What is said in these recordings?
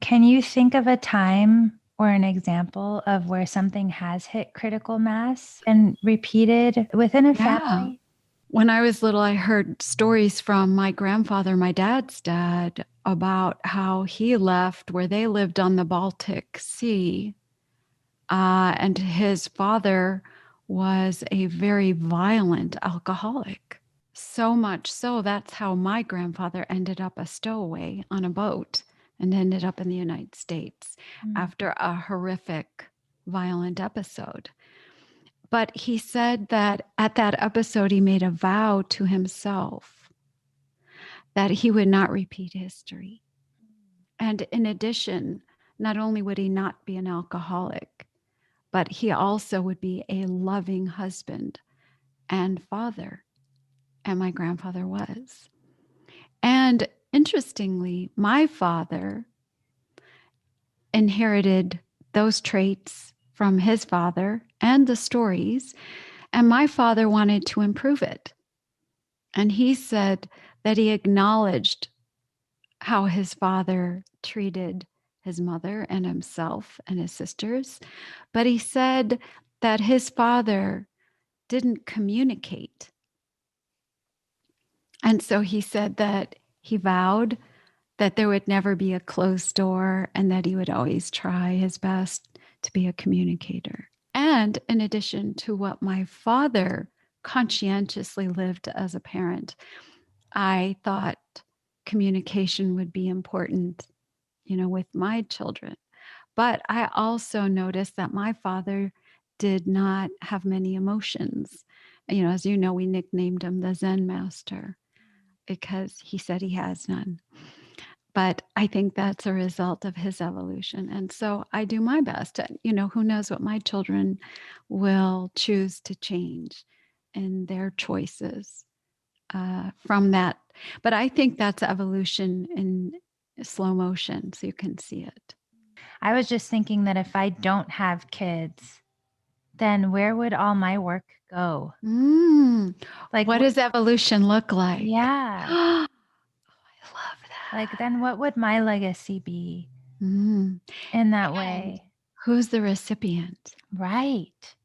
Can you think of a time or an example of where something has hit critical mass and repeated within a Yeah. family? When I was little, I heard stories from my grandfather, my dad's dad, about how he left where they lived on the Baltic Sea. And his father was a very violent alcoholic. So much so, that's how my grandfather ended up a stowaway on a boat and ended up in the United States Mm. after a horrific, violent episode. But he said that at that episode, he made a vow to himself that he would not repeat history. And in addition, not only would he not be an alcoholic, but he also would be a loving husband and father. And my grandfather was. And interestingly, my father inherited those traits from his father and the stories. And my father wanted to improve it. And he said that he acknowledged how his father treated his mother and himself and his sisters. But he said that his father didn't communicate. And so he said that he vowed that there would never be a closed door and that he would always try his best to be a communicator. And in addition to what my father conscientiously lived as a parent, I thought communication would be important, with my children. But I also noticed that my father did not have many emotions. As you know, we nicknamed him the Zen master because he said he has none. But I think that's a result of his evolution. And so I do my best. Who knows what my children will choose to change in their choices from that. But I think that's evolution in slow motion, so you can see it. I was just thinking that if I don't have kids, then where would all my work go? Mm, Like, what does evolution look like? yeah. Oh, I love Like, that. then what would my legacy be Mm. in that And way? who's the recipient? Right.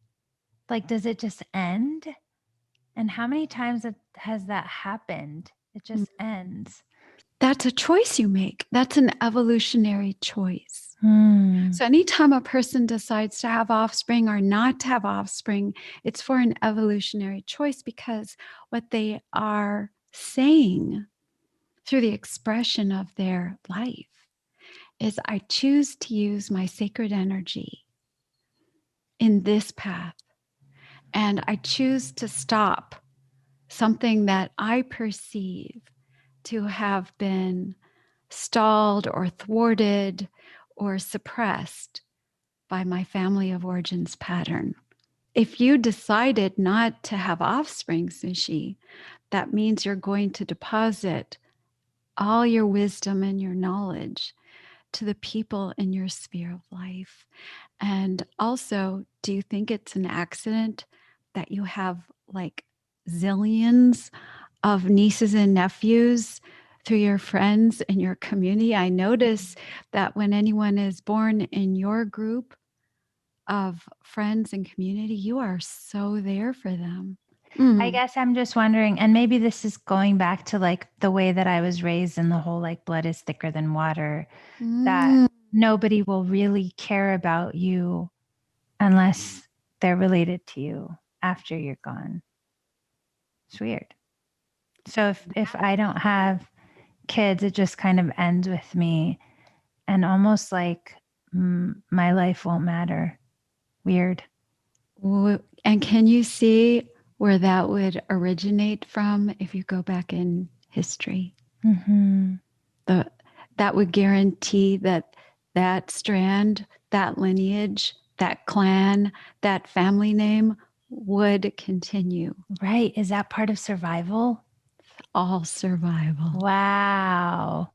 Like, does it just end? And how many times has that happened? It Mm. just ends. That's a choice you make. That's an evolutionary choice. Hmm. So, anytime a person decides to have offspring or not to have offspring, it's for an evolutionary choice because what they are saying through the expression of their life is I choose to use my sacred energy in this path, and I choose to stop something that I perceive to have been stalled or thwarted or suppressed by my family of origins pattern. If you decided not to have offspring, Sushi, that means you're going to deposit all your wisdom and your knowledge to the people in your sphere of life. And also, do you think it's an accident that you have like zillions of nieces and nephews through your friends and your community? I notice that when anyone is born in your group of friends and community, you are so there for them. I Mm. guess I'm just wondering, and maybe this is going back to like the way that I was raised and the whole like blood is thicker than water, that Mm. nobody will really care about you unless they're related to you after you're gone. It's weird. So if I don't have kids, it just kind of ends with me and almost like my life won't matter. Weird. And can you see where that would originate from if you go back in history? Mm-hmm. The that would guarantee that that strand, that lineage, that clan, that family name would continue. Right. Is that part of survival? All survival. Wow.